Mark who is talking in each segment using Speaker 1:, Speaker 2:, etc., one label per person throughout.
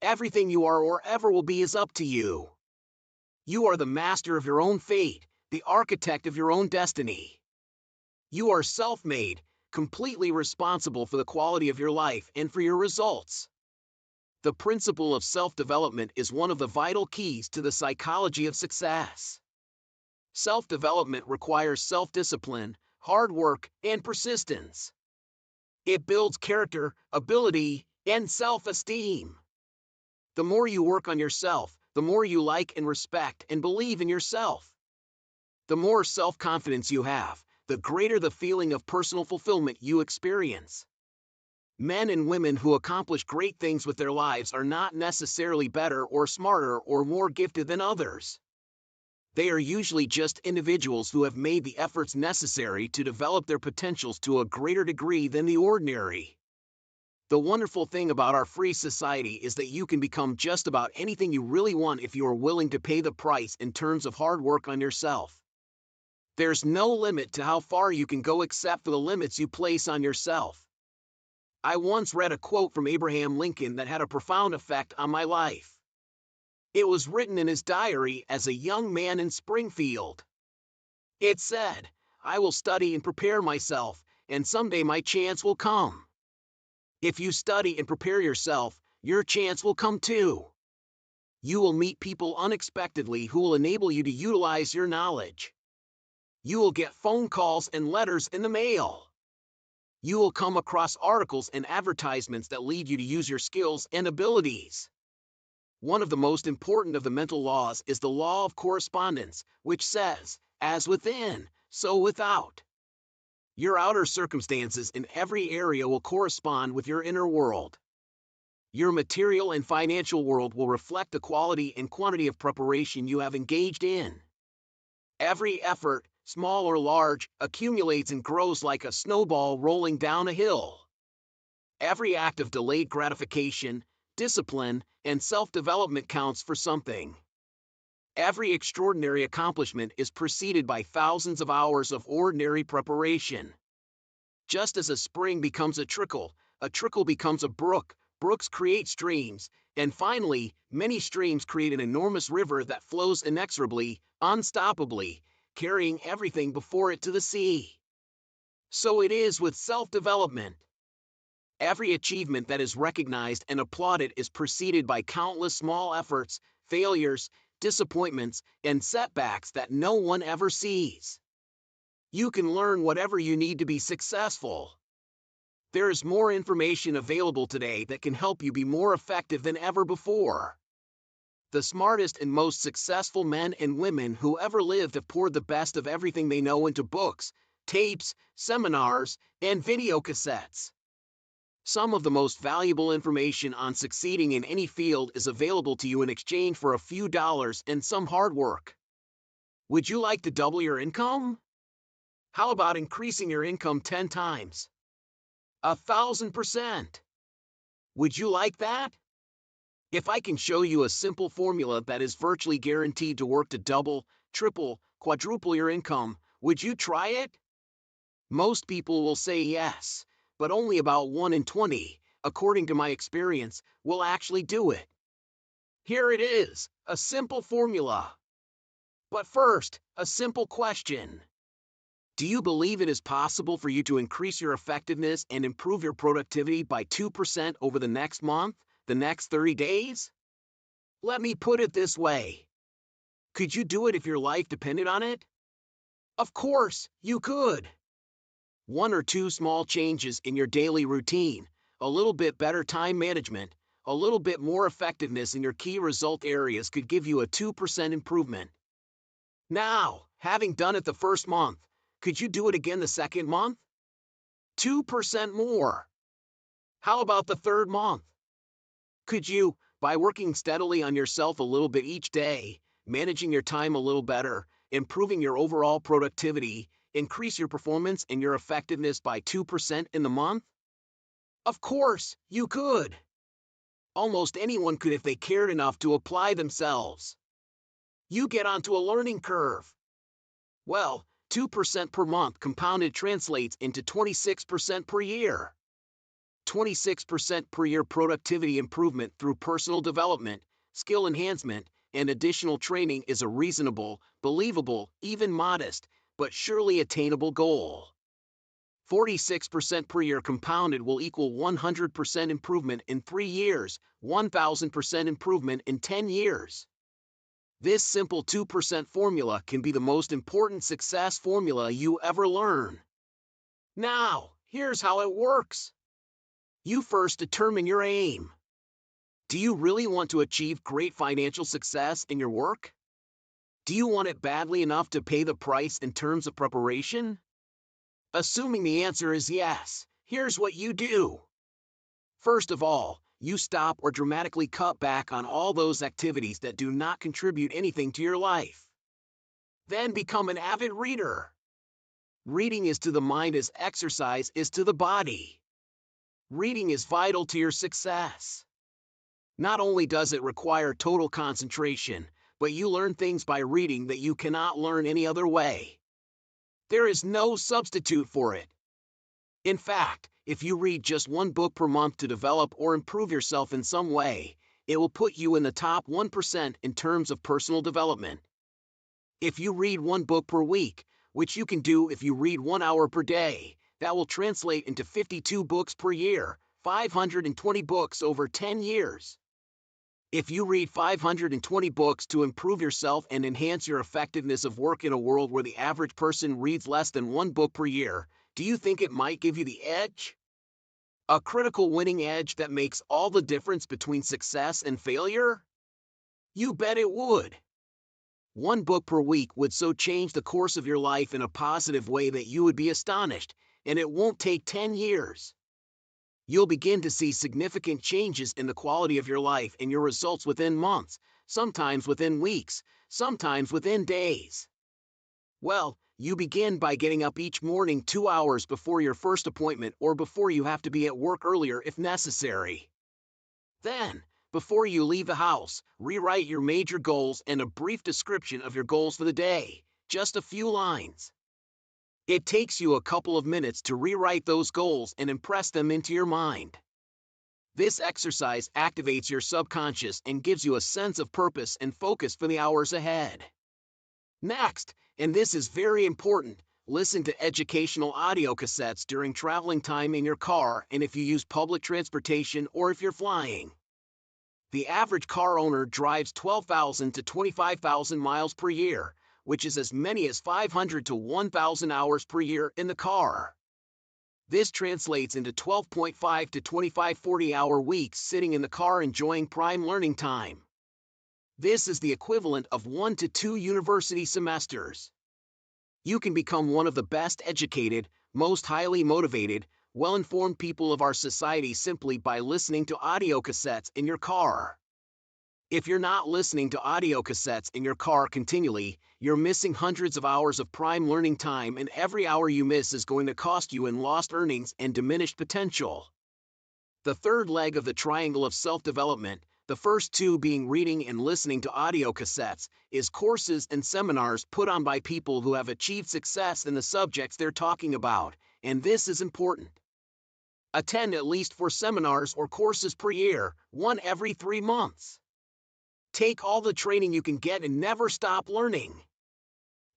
Speaker 1: Everything you are or ever will be is up to you. You are the master of your own fate, the architect of your own destiny. You are self-made, completely responsible for the quality of your life and for your results. The principle of self-development is one of the vital keys to the psychology of success. Self-development requires self-discipline, hard work, and persistence. It builds character, ability, and self-esteem. The more you work on yourself, the more you like and respect and believe in yourself. The more self-confidence you have, the greater the feeling of personal fulfillment you experience. Men and women who accomplish great things with their lives are not necessarily better or smarter or more gifted than others. They are usually just individuals who have made the efforts necessary to develop their potentials to a greater degree than the ordinary. The wonderful thing about our free society is that you can become just about anything you really want if you are willing to pay the price in terms of hard work on yourself. There's no limit to how far you can go except for the limits you place on yourself. I once read a quote from Abraham Lincoln that had a profound effect on my life. It was written in his diary as a young man in Springfield. It said, "I will study and prepare myself, and someday my chance will come." If you study and prepare yourself, your chance will come too. You will meet people unexpectedly who will enable you to utilize your knowledge. You will get phone calls and letters in the mail. You will come across articles and advertisements that lead you to use your skills and abilities. One of the most important of the mental laws is the law of correspondence, which says, "As within, so without." Your outer circumstances in every area will correspond with your inner world. Your material and financial world will reflect the quality and quantity of preparation you have engaged in. Every effort, small or large, accumulates and grows like a snowball rolling down a hill. Every act of delayed gratification, discipline, and self-development counts for something. Every extraordinary accomplishment is preceded by thousands of hours of ordinary preparation. Just as a spring becomes a trickle becomes a brook, brooks create streams, and finally, many streams create an enormous river that flows inexorably, unstoppably, carrying everything before it to the sea. So it is with self-development. Every achievement that is recognized and applauded is preceded by countless small efforts, failures, disappointments, and setbacks that no one ever sees. You can learn whatever you need to be successful. There is more information available today that can help you be more effective than ever before. The smartest and most successful men and women who ever lived have poured the best of everything they know into books, tapes, seminars, and video cassettes. Some of the most valuable information on succeeding in any field is available to you in exchange for a few dollars and some hard work. Would you like to double your income? How about increasing your income 10 times? 1,000%. Would you like that? If I can show you a simple formula that is virtually guaranteed to work to double, triple, quadruple your income, would you try it? Most people will say yes, but only about 1 in 20, according to my experience, will actually do it. Here it is, a simple formula. But first, a simple question. Do you believe it is possible for you to increase your effectiveness and improve your productivity by 2% over the next month, the next 30 days? Let me put it this way. Could you do it if your life depended on it? Of course, you could. 1 or 2 small changes in your daily routine, a little bit better time management, a little bit more effectiveness in your key result areas could give you a 2% improvement. Now, having done it the first month, could you do it again the second month? 2% more. How about the third month? Could you, by working steadily on yourself a little bit each day, managing your time a little better, improving your overall productivity, increase your performance and your effectiveness by 2% in the month? Of course, you could. Almost anyone could if they cared enough to apply themselves. You get onto a learning curve. Well, 2% per month compounded translates into 26% per year. 26% per year productivity improvement through personal development, skill enhancement, and additional training is a reasonable, believable, even modest, but surely attainable goal. 46% per year compounded will equal 100% improvement in 3 years, 1000% improvement in 10 years. This simple 2% formula can be the most important success formula you ever learn. Now, here's how it works. You first determine your aim. Do you really want to achieve great financial success in your work? Do you want it badly enough to pay the price in terms of preparation? Assuming the answer is yes, here's what you do. First of all, you stop or dramatically cut back on all those activities that do not contribute anything to your life. Then become an avid reader. Reading is to the mind as exercise is to the body. Reading is vital to your success. Not only does it require total concentration, but you learn things by reading that you cannot learn any other way. There is no substitute for it. In fact, if you read just one book per month to develop or improve yourself in some way, it will put you in the top 1% in terms of personal development. If you read one book per week, which you can do if you read 1 hour per day, that will translate into 52 books per year, 520 books over 10 years. If you read 520 books to improve yourself and enhance your effectiveness of work in a world where the average person reads less than one book per year, do you think it might give you the edge? A critical winning edge that makes all the difference between success and failure? You bet it would. One book per week would so change the course of your life in a positive way that you would be astonished, and it won't take 10 years. You'll begin to see significant changes in the quality of your life and your results within months, sometimes within weeks, sometimes within days. Well, you begin by getting up each morning 2 hours before your first appointment or before you have to be at work earlier if necessary. Then, before you leave the house, rewrite your major goals and a brief description of your goals for the day, just a few lines. It takes you a couple of minutes to rewrite those goals and impress them into your mind. This exercise activates your subconscious and gives you a sense of purpose and focus for the hours ahead. Next, and this is very important, listen to educational audio cassettes during traveling time in your car and if you use public transportation or if you're flying. The average car owner drives 12,000 to 25,000 miles per year, which is as many as 500 to 1,000 hours per year in the car. This translates into 12.5 to 25 40-hour weeks sitting in the car enjoying prime learning time. This is the equivalent of 1 to 2 university semesters. You can become one of the best educated, most highly motivated, well-informed people of our society simply by listening to audio cassettes in your car. If you're not listening to audio cassettes in your car continually, you're missing hundreds of hours of prime learning time, and every hour you miss is going to cost you in lost earnings and diminished potential. The third leg of the triangle of self-development, the first two being reading and listening to audio cassettes, is courses and seminars put on by people who have achieved success in the subjects they're talking about, and this is important. Attend at least 4 seminars or courses per year, one every 3 months. Take all the training you can get and never stop learning.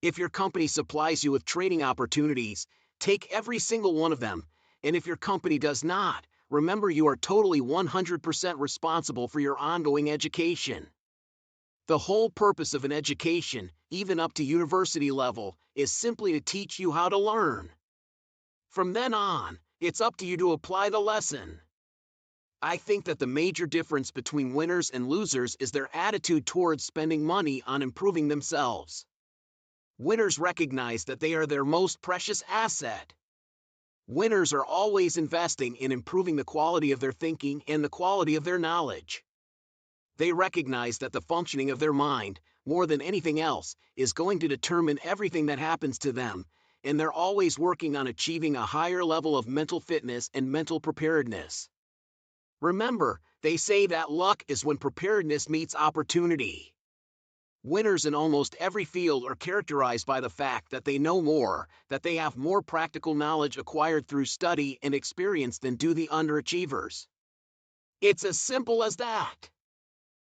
Speaker 1: If your company supplies you with training opportunities, take every single one of them, and if your company does not, remember you are totally 100% responsible for your ongoing education. The whole purpose of an education, even up to university level, is simply to teach you how to learn. From then on, it's up to you to apply the lesson. I think that the major difference between winners and losers is their attitude towards spending money on improving themselves. Winners recognize that they are their most precious asset. Winners are always investing in improving the quality of their thinking and the quality of their knowledge. They recognize that the functioning of their mind, more than anything else, is going to determine everything that happens to them, and they're always working on achieving a higher level of mental fitness and mental preparedness. Remember, they say that luck is when preparedness meets opportunity. Winners in almost every field are characterized by the fact that they know more, that they have more practical knowledge acquired through study and experience than do the underachievers. It's as simple as that.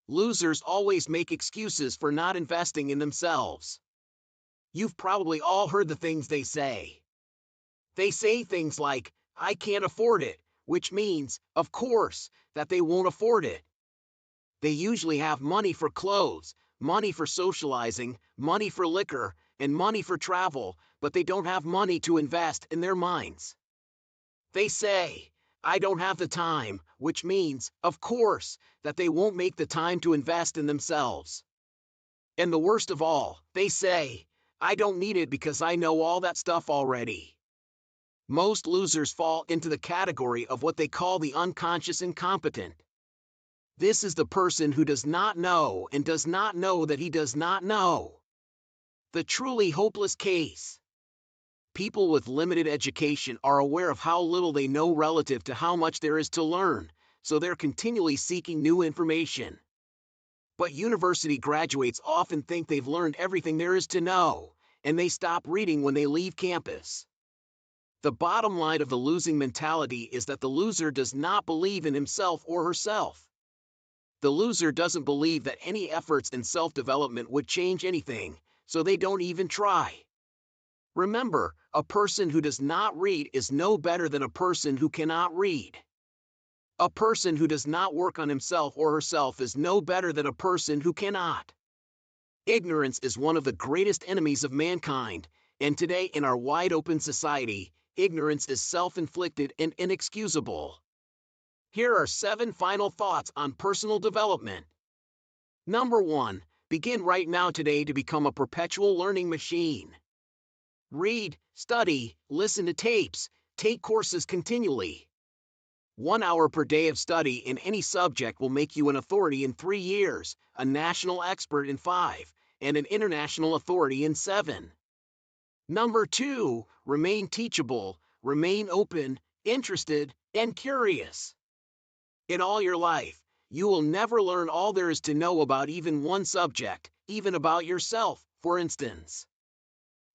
Speaker 1: Losers always make excuses for not investing in themselves. You've probably all heard the things they say. They say things like, "I can't afford it," which means, of course, that they won't afford it. They usually have money for clothes, money for socializing, money for liquor, and money for travel, but they don't have money to invest in their minds. They say, "I don't have the time," which means, of course, that they won't make the time to invest in themselves. And the worst of all, they say, "I don't need it because I know all that stuff already." Most losers fall into the category of what they call the unconscious incompetent. This is the person who does not know and does not know that he does not know. The truly hopeless case. People with limited education are aware of how little they know relative to how much there is to learn, so they're continually seeking new information. But university graduates often think they've learned everything there is to know, and they stop reading when they leave campus. The bottom line of the losing mentality is that the loser does not believe in himself or herself. The loser doesn't believe that any efforts in self-development would change anything, so they don't even try. Remember, a person who does not read is no better than a person who cannot read. A person who does not work on himself or herself is no better than a person who cannot. Ignorance is one of the greatest enemies of mankind, and today in our wide-open society, ignorance is self-inflicted and inexcusable. Here are 7 final thoughts on personal development. Number 1. Begin right now today to become a perpetual learning machine. Read, study, listen to tapes, take courses continually. 1 hour per day of study in any subject will make you an authority in 3 years, a national expert in 5, and an international authority in 7. Number 2. Remain teachable, remain open, interested, and curious. In all your life, you will never learn all there is to know about even one subject, even about yourself, for instance.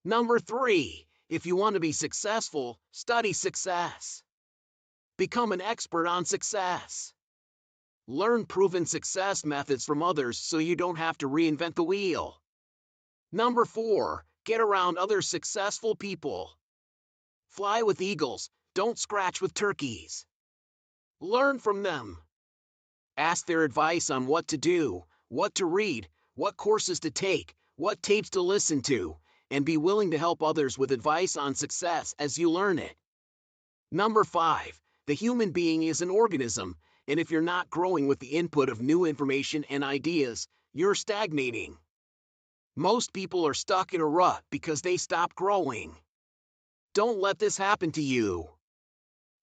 Speaker 1: Number 3. If you want to be successful, study success. Become an expert on success. Learn proven success methods from others so you don't have to reinvent the wheel. Number 4. Get around other successful people. Fly with eagles, don't scratch with turkeys. Learn from them. Ask their advice on what to do, what to read, what courses to take, what tapes to listen to, and be willing to help others with advice on success as you learn it. Number 5. The human being is an organism, and if you're not growing with the input of new information and ideas, you're stagnating. Most people are stuck in a rut because they stop growing. Don't let this happen to you.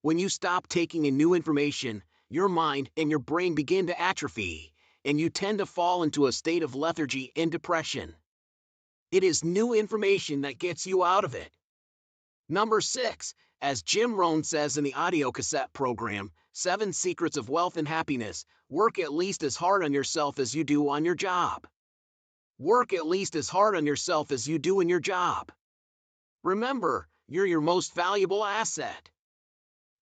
Speaker 1: When you stop taking in new information, your mind and your brain begin to atrophy, and you tend to fall into a state of lethargy and depression. It is new information that gets you out of it. Number 6, as Jim Rohn says in the audio cassette program, 7 Secrets of Wealth and Happiness, work at least as hard on yourself as you do on your job. Work at least as hard on yourself as you do in your job. Remember, you're your most valuable asset.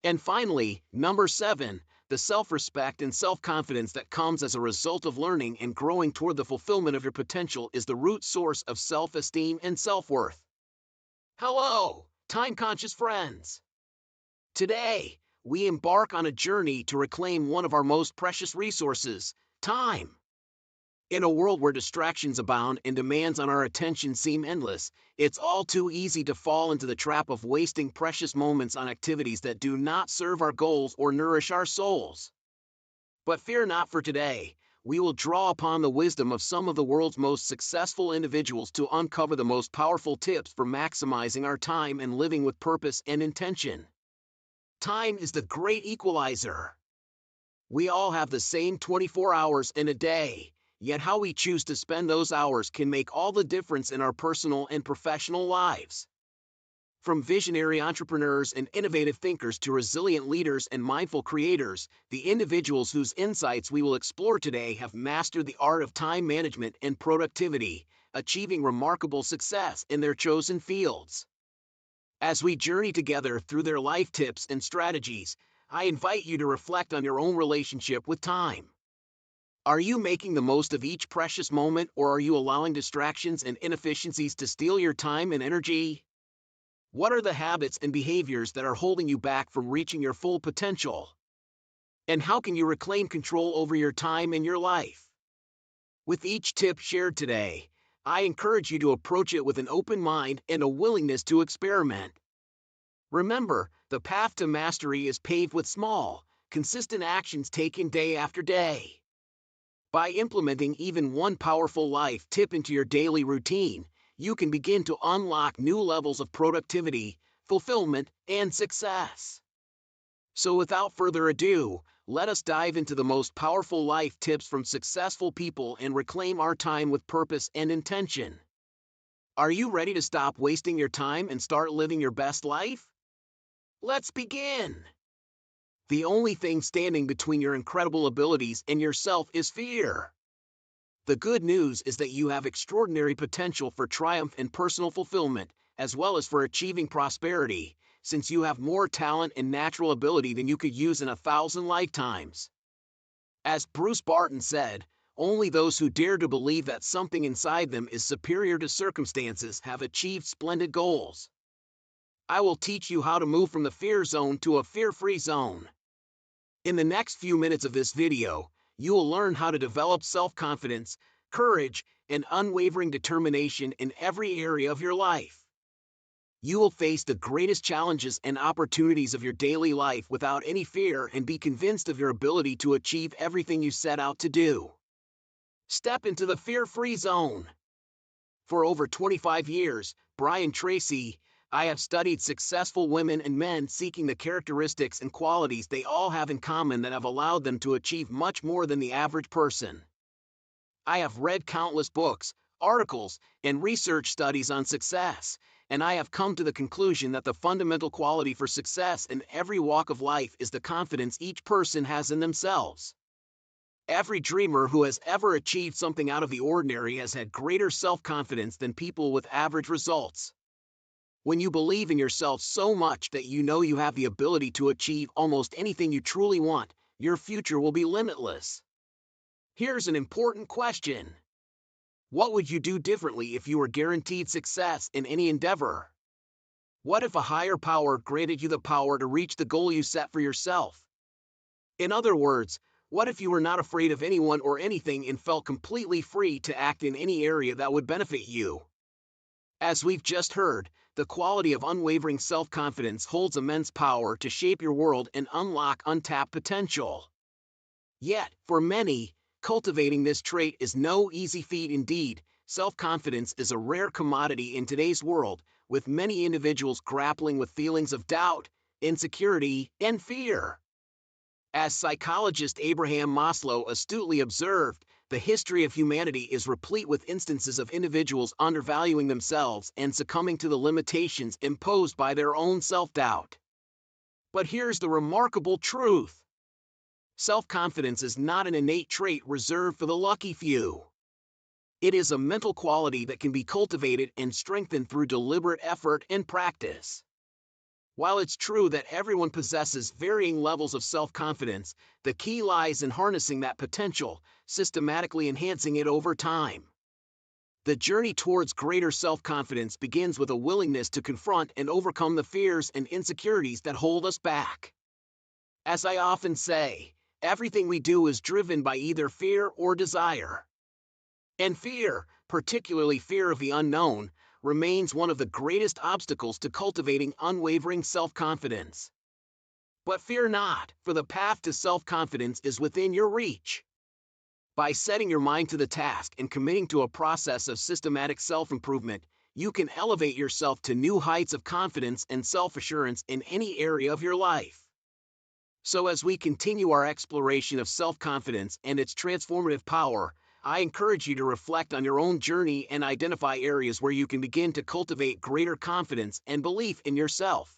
Speaker 1: And finally, number 7, the self-respect and self-confidence that comes as a result of learning and growing toward the fulfillment of your potential is the root source of self-esteem and self-worth. Hello, time-conscious friends. Today, we embark on a journey to reclaim one of our most precious resources, time. In a world where distractions abound and demands on our attention seem endless, it's all too easy to fall into the trap of wasting precious moments on activities that do not serve our goals or nourish our souls. But fear not, for today, we will draw upon the wisdom of some of the world's most successful individuals to uncover the most powerful tips for maximizing our time and living with purpose and intention. Time is the great equalizer. We all have the same 24 hours in a day. Yet how we choose to spend those hours can make all the difference in our personal and professional lives. From visionary entrepreneurs and innovative thinkers to resilient leaders and mindful creators, the individuals whose insights we will explore today have mastered the art of time management and productivity, achieving remarkable success in their chosen fields. As we journey together through their life tips and strategies, I invite you to reflect on your own relationship with time. Are you making the most of each precious moment, or are you allowing distractions and inefficiencies to steal your time and energy? What are the habits and behaviors that are holding you back from reaching your full potential? And how can you reclaim control over your time and your life? With each tip shared today, I encourage you to approach it with an open mind and a willingness to experiment. Remember, the path to mastery is paved with small, consistent actions taken day after day. By implementing even one powerful life tip into your daily routine, you can begin to unlock new levels of productivity, fulfillment, and success. So without further ado, let us dive into the most powerful life tips from successful people and reclaim our time with purpose and intention. Are you ready to stop wasting your time and start living your best life? Let's begin. The only thing standing between your incredible abilities and yourself is fear. The good news is that you have extraordinary potential for triumph and personal fulfillment, as well as for achieving prosperity, since you have more talent and natural ability than you could use in 1,000 lifetimes. As Bruce Barton said, only those who dare to believe that something inside them is superior to circumstances have achieved splendid goals. I will teach you how to move from the fear zone to a fear-free zone. In the next few minutes of this video, you will learn how to develop self-confidence, courage, and unwavering determination in every area of your life. You will face the greatest challenges and opportunities of your daily life without any fear and be convinced of your ability to achieve everything you set out to do. Step into the fear-free zone. For over 25 years, Brian Tracy, I have studied successful women and men seeking the characteristics and qualities they all have in common that have allowed them to achieve much more than the average person. I have read countless books, articles, and research studies on success, and I have come to the conclusion that the fundamental quality for success in every walk of life is the confidence each person has in themselves. Every dreamer who has ever achieved something out of the ordinary has had greater self-confidence than people with average results. When you believe in yourself so much that you know you have the ability to achieve almost anything you truly want, your future will be limitless. Here's an important question. What would you do differently if you were guaranteed success in any endeavor? What if a higher power granted you the power to reach the goal you set for yourself? In other words, what if you were not afraid of anyone or anything and felt completely free to act in any area that would benefit you? As we've just heard, the quality of unwavering self-confidence holds immense power to shape your world and unlock untapped potential. Yet, for many, cultivating this trait is no easy feat indeed. Self-confidence is a rare commodity in today's world, with many individuals grappling with feelings of doubt, insecurity, and fear. As psychologist Abraham Maslow astutely observed, the history of humanity is replete with instances of individuals undervaluing themselves and succumbing to the limitations imposed by their own self-doubt. But here's the remarkable truth. Self-confidence is not an innate trait reserved for the lucky few. It is a mental quality that can be cultivated and strengthened through deliberate effort and practice. While it's true that everyone possesses varying levels of self-confidence, the key lies in harnessing that potential, systematically enhancing it over time. The journey towards greater self-confidence begins with a willingness to confront and overcome the fears and insecurities that hold us back. As I often say, everything we do is driven by either fear or desire. And fear, particularly fear of the unknown, remains one of the greatest obstacles to cultivating unwavering self-confidence. But fear not, for the path to self-confidence is within your reach. By setting your mind to the task and committing to a process of systematic self-improvement, you can elevate yourself to new heights of confidence and self-assurance in any area of your life. So as we continue our exploration of self-confidence and its transformative power, I encourage you to reflect on your own journey and identify areas where you can begin to cultivate greater confidence and belief in yourself.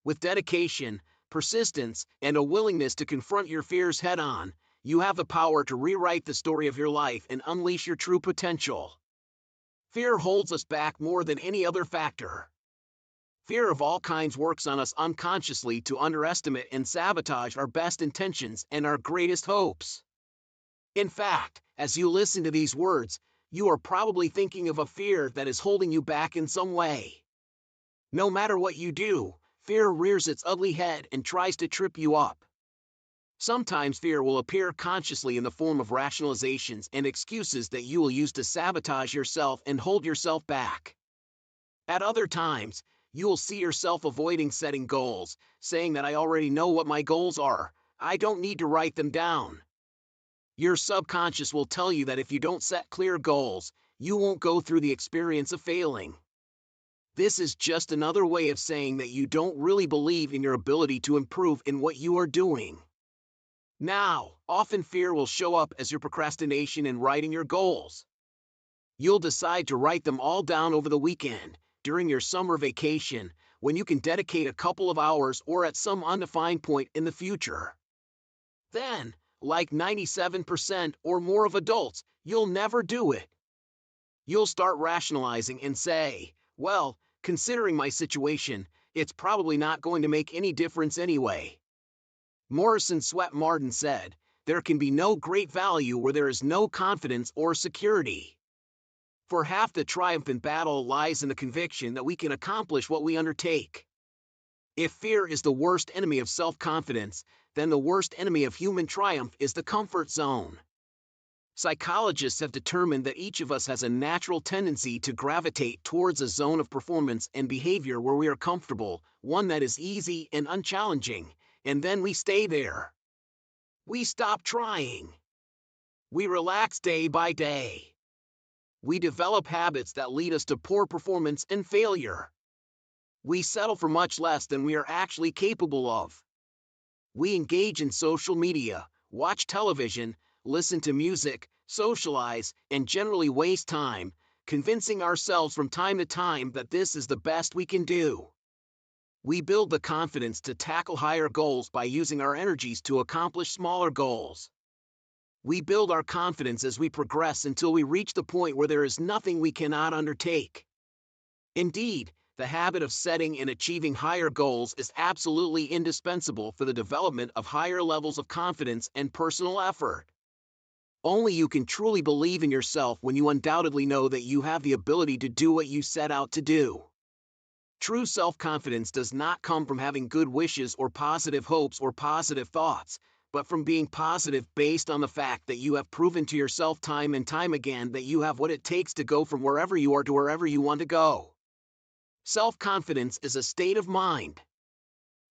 Speaker 1: With dedication, persistence, and a willingness to confront your fears head-on, you have the power to rewrite the story of your life and unleash your true potential. Fear holds us back more than any other factor. Fear of all kinds works on us unconsciously to underestimate and sabotage our best intentions and our greatest hopes. In fact, as you listen to these words, you are probably thinking of a fear that is holding you back in some way. No matter what you do, fear rears its ugly head and tries to trip you up. Sometimes fear will appear consciously in the form of rationalizations and excuses that you will use to sabotage yourself and hold yourself back. At other times, you will see yourself avoiding setting goals, saying that I already know what my goals are, I don't need to write them down. Your subconscious will tell you that if you don't set clear goals, you won't go through the experience of failing. This is just another way of saying that you don't really believe in your ability to improve in what you are doing. Now, often fear will show up as your procrastination in writing your goals. You'll decide to write them all down over the weekend, during your summer vacation, when you can dedicate a couple of hours or at some undefined point in the future. Then, like 97% or more of adults, you'll never do it. You'll start rationalizing and say, well, considering my situation, it's probably not going to make any difference anyway. Morrison Swett Martin said, there can be no great value where there is no confidence or security. For half the triumphant battle lies in the conviction that we can accomplish what we undertake. If fear is the worst enemy of self-confidence, then the worst enemy of human triumph is the comfort zone. Psychologists have determined that each of us has a natural tendency to gravitate towards a zone of performance and behavior where we are comfortable, one that is easy and unchallenging, and then we stay there. We stop trying. We relax day by day. We develop habits that lead us to poor performance and failure. We settle for much less than we are actually capable of. We engage in social media, watch television, listen to music, socialize, and generally waste time, convincing ourselves from time to time that this is the best we can do. We build the confidence to tackle higher goals by using our energies to accomplish smaller goals. We build our confidence as we progress until we reach the point where there is nothing we cannot undertake. Indeed, the habit of setting and achieving higher goals is absolutely indispensable for the development of higher levels of confidence and personal effort. Only you can truly believe in yourself when you undoubtedly know that you have the ability to do what you set out to do. True self-confidence does not come from having good wishes or positive hopes or positive thoughts, but from being positive based on the fact that you have proven to yourself time and time again that you have what it takes to go from wherever you are to wherever you want to go. Self-confidence is a state of mind.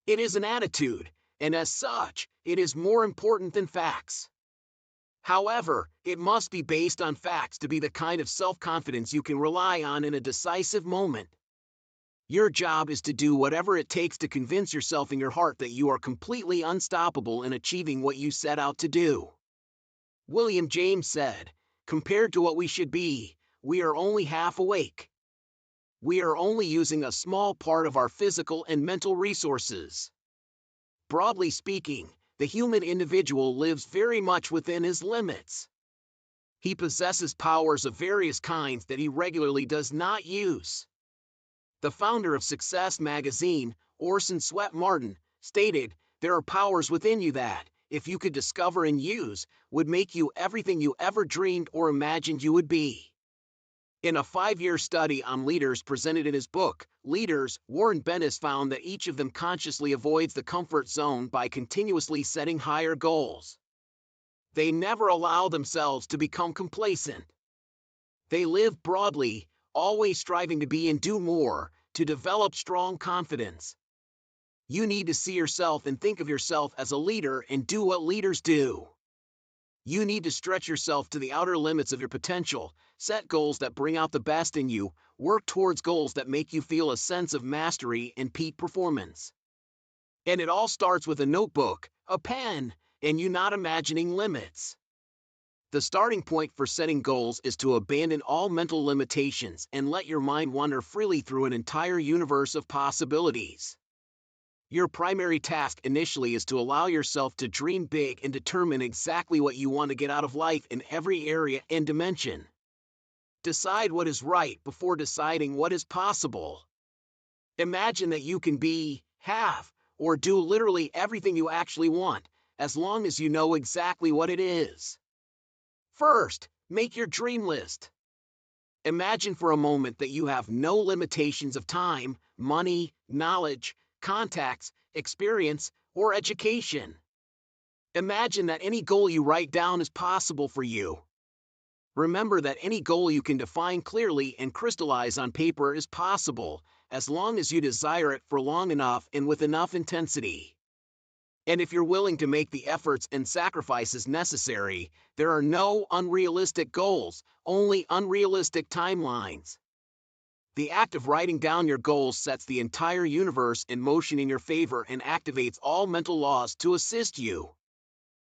Speaker 1: It is an attitude, and as such, it is more important than facts. However, it must be based on facts to be the kind of self-confidence you can rely on in a decisive moment. Your job is to do whatever it takes to convince yourself in your heart that you are completely unstoppable in achieving what you set out to do. William James said, compared to what we should be, we are only half awake. We are only using a small part of our physical and mental resources. Broadly speaking, the human individual lives very much within his limits. He possesses powers of various kinds that he regularly does not use. The founder of Success magazine, Orson Swett Martin, stated, there are powers within you that, if you could discover and use, would make you everything you ever dreamed or imagined you would be. In a 5-year study on leaders presented in his book, Leaders, Warren Bennis found that each of them consciously avoids the comfort zone by continuously setting higher goals. They never allow themselves to become complacent. They live broadly, always striving to be and do more, to develop strong confidence. You need to see yourself and think of yourself as a leader and do what leaders do. You need to stretch yourself to the outer limits of your potential, set goals that bring out the best in you, work towards goals that make you feel a sense of mastery and peak performance. And it all starts with a notebook, a pen, and you not imagining limits. The starting point for setting goals is to abandon all mental limitations and let your mind wander freely through an entire universe of possibilities. Your primary task initially is to allow yourself to dream big and determine exactly what you want to get out of life in every area and dimension. Decide what is right before deciding what is possible. Imagine that you can be, have, or do literally everything you actually want, as long as you know exactly what it is. First, make your dream list. Imagine for a moment that you have no limitations of time, money, knowledge, contacts, experience, or education. Imagine that any goal you write down is possible for you. Remember that any goal you can define clearly and crystallize on paper is possible, as long as you desire it for long enough and with enough intensity. And if you're willing to make the efforts and sacrifices necessary, there are no unrealistic goals, only unrealistic timelines. The act of writing down your goals sets the entire universe in motion in your favor and activates all mental laws to assist you.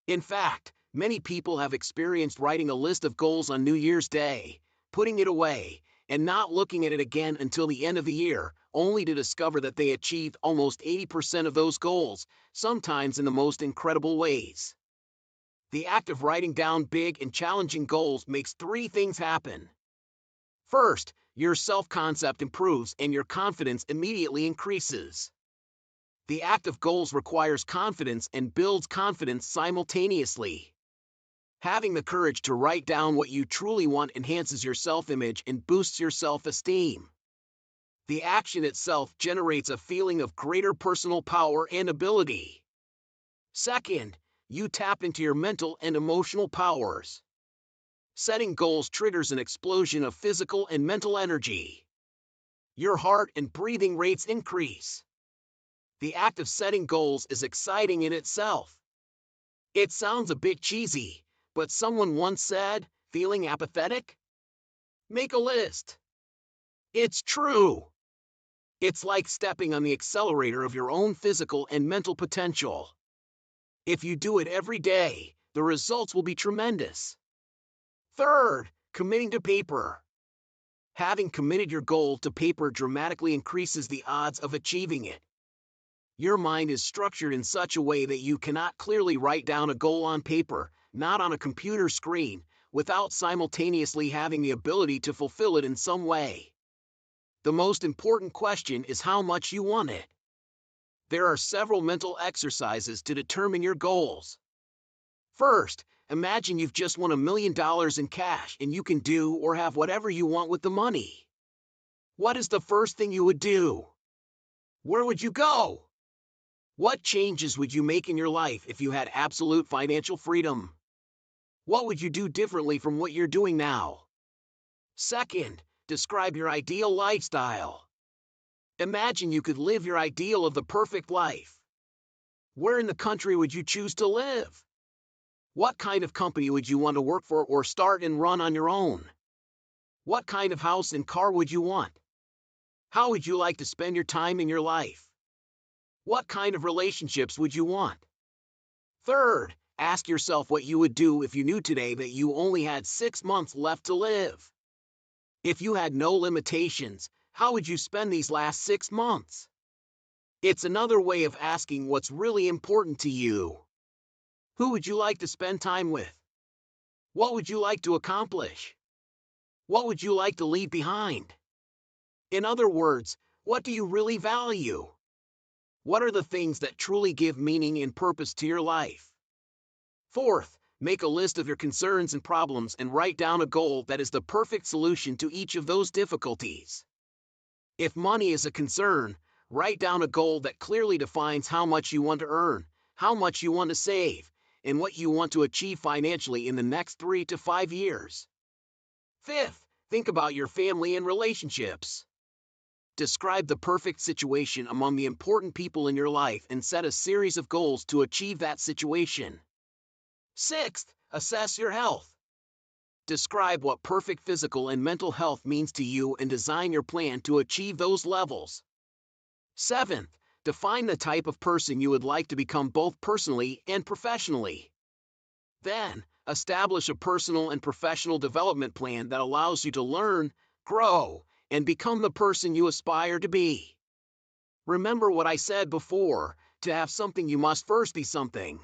Speaker 1: In fact, many people have experienced writing a list of goals on New Year's Day, putting it away, and not looking at it again until the end of the year, only to discover that they achieved almost 80% of those goals, sometimes in the most incredible ways. The act of writing down big and challenging goals makes three things happen. First, your self-concept improves and your confidence immediately increases. The act of goals requires confidence and builds confidence simultaneously. Having the courage to write down what you truly want enhances your self-image and boosts your self-esteem. The action itself generates a feeling of greater personal power and ability. Second, you tap into your mental and emotional powers. Setting goals triggers an explosion of physical and mental energy. Your heart and breathing rates increase. The act of setting goals is exciting in itself. It sounds a bit cheesy, but someone once said, "Feeling apathetic? Make a list." It's true. It's like stepping on the accelerator of your own physical and mental potential. If you do it every day, the results will be tremendous. Third, committing to paper. Having committed your goal to paper dramatically increases the odds of achieving it. Your mind is structured in such a way that you cannot clearly write down a goal on paper, not on a computer screen, without simultaneously having the ability to fulfill it in some way. The most important question is how much you want it. There are several mental exercises to determine your goals. First, imagine you've just won $1 million in cash and you can do or have whatever you want with the money. What is the first thing you would do? Where would you go? What changes would you make in your life if you had absolute financial freedom? What would you do differently from what you're doing now? Second, describe your ideal lifestyle. Imagine you could live your ideal of the perfect life. Where in the country would you choose to live? What kind of company would you want to work for or start and run on your own? What kind of house and car would you want? How would you like to spend your time in your life? What kind of relationships would you want? Third, ask yourself what you would do if you knew today that you only had 6 months left to live. If you had no limitations, how would you spend these last 6 months? It's another way of asking what's really important to you. Who would you like to spend time with? What would you like to accomplish? What would you like to leave behind? In other words, what do you really value? What are the things that truly give meaning and purpose to your life? Fourth, make a list of your concerns and problems and write down a goal that is the perfect solution to each of those difficulties. If money is a concern, write down a goal that clearly defines how much you want to earn, how much you want to save, and what you want to achieve financially in the next 3 to 5 years. Fifth, think about your family and relationships. Describe the perfect situation among the important people in your life and set a series of goals to achieve that situation. Sixth, assess your health. Describe what perfect physical and mental health means to you and design your plan to achieve those levels. Seventh, define the type of person you would like to become both personally and professionally. Then, Establish a personal and professional development plan that allows you to learn, grow, and become the person you aspire to be. Remember what I said before, to have something you must first be something.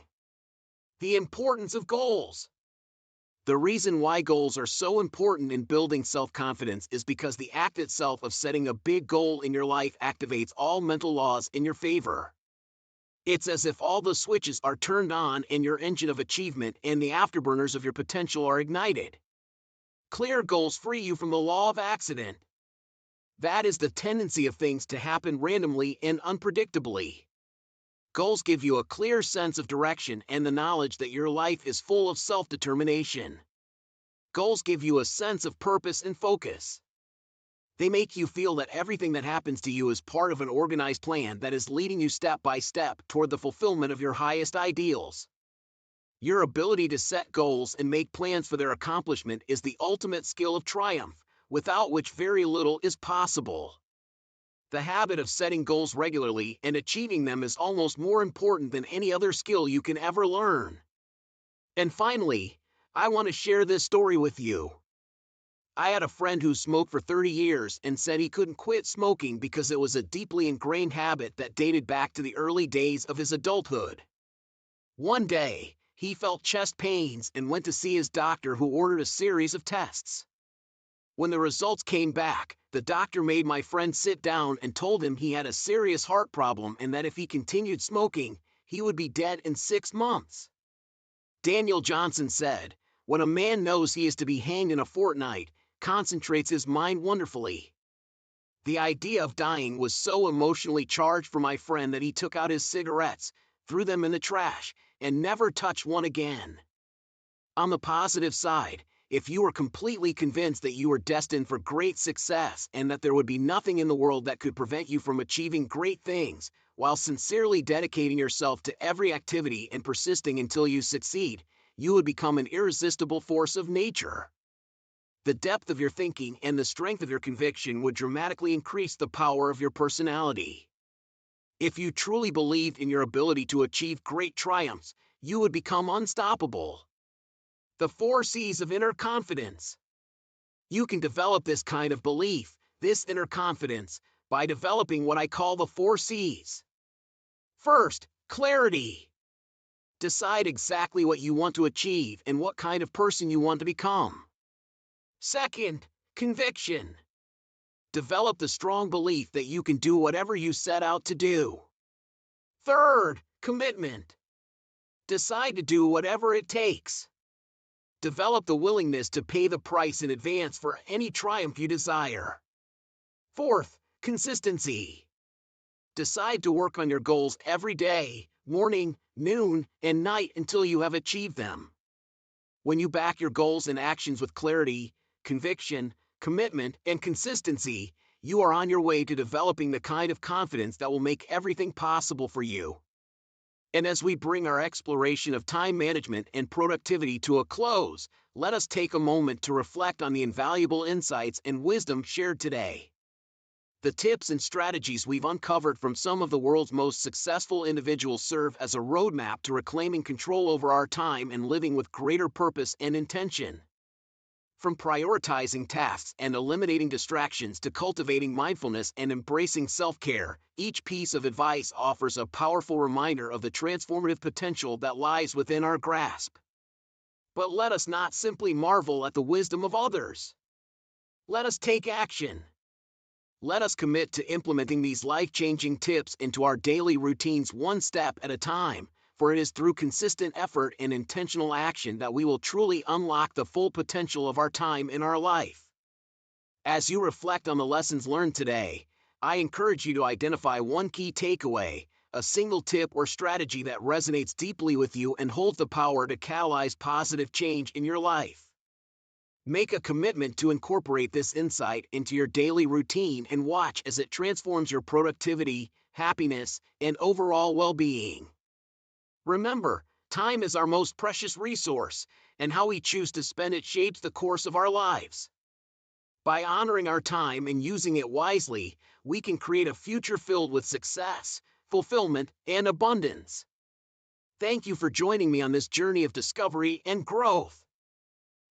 Speaker 1: The importance of goals. The reason why goals are so important in building self-confidence is because the act itself of setting a big goal in your life activates all mental laws in your favor. It's as if all the switches are turned on and your engine of achievement and the afterburners of your potential are ignited. Clear goals free you from the law of accident. That is the tendency of things to happen randomly and unpredictably. Goals give you a clear sense of direction and the knowledge that your life is full of self-determination. Goals give you a sense of purpose and focus. They make you feel that everything that happens to you is part of an organized plan that is leading you step by step toward the fulfillment of your highest ideals. Your ability to set goals and make plans for their accomplishment is the ultimate skill of triumph, without which very little is possible. The habit of setting goals regularly and achieving them is almost more important than any other skill you can ever learn. And finally, I want to share this story with you. I had a friend who smoked for 30 years and said he couldn't quit smoking because it was a deeply ingrained habit that dated back to the early days of his adulthood. One day, he felt chest pains and went to see his doctor, who ordered a series of tests. When the results came back, the doctor made my friend sit down and told him he had a serious heart problem and that if he continued smoking, he would be dead in 6 months. Daniel Johnson said, "When a man knows he is to be hanged in a fortnight, concentrates his mind wonderfully." The idea of dying was so emotionally charged for my friend that he took out his cigarettes, threw them in the trash, and never touched one again. On the positive side, if you were completely convinced that you were destined for great success and that there would be nothing in the world that could prevent you from achieving great things, while sincerely dedicating yourself to every activity and persisting until you succeed, you would become an irresistible force of nature. The depth of your thinking and the strength of your conviction would dramatically increase the power of your personality. If you truly believed in your ability to achieve great triumphs, you would become unstoppable. The 4 C's of inner confidence. You can develop this kind of belief, this inner confidence, by developing what I call the 4 C's. First, clarity. Decide exactly what you want to achieve and what kind of person you want to become. Second, conviction. Develop the strong belief that you can do whatever you set out to do. Third, commitment. Decide to do whatever it takes. Develop the willingness to pay the price in advance for any triumph you desire. Fourth, consistency. Decide to work on your goals every day, morning, noon, and night until you have achieved them. When you back your goals and actions with clarity, conviction, commitment, and consistency, you are on your way to developing the kind of confidence that will make everything possible for you. And as we bring our exploration of time management and productivity to a close, let us take a moment to reflect on the invaluable insights and wisdom shared today. The tips and strategies we've uncovered from some of the world's most successful individuals serve as a roadmap to reclaiming control over our time and living with greater purpose and intention. From prioritizing tasks and eliminating distractions to cultivating mindfulness and embracing self-care, each piece of advice offers a powerful reminder of the transformative potential that lies within our grasp. But let us not simply marvel at the wisdom of others. Let us take action. Let us commit to implementing these life-changing tips into our daily routines one step at a time, for it is through consistent effort and intentional action that we will truly unlock the full potential of our time in our life. As you reflect on the lessons learned today, I encourage you to identify one key takeaway, a single tip or strategy that resonates deeply with you and holds the power to catalyze positive change in your life. Make a commitment to incorporate this insight into your daily routine and watch as it transforms your productivity, happiness, and overall well-being. Remember, time is our most precious resource, and how we choose to spend it shapes the course of our lives. By honoring our time and using it wisely, we can create a future filled with success, fulfillment, and abundance. Thank you for joining me on this journey of discovery and growth.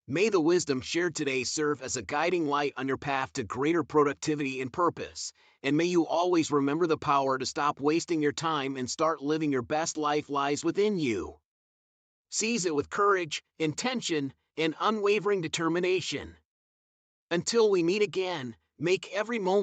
Speaker 1: May the wisdom shared today serve as a guiding light on your path to greater productivity and purpose, and may you always remember the power to stop wasting your time and start living your best life lies within you. Seize it with courage, intention, and unwavering determination. Until we meet again, make every moment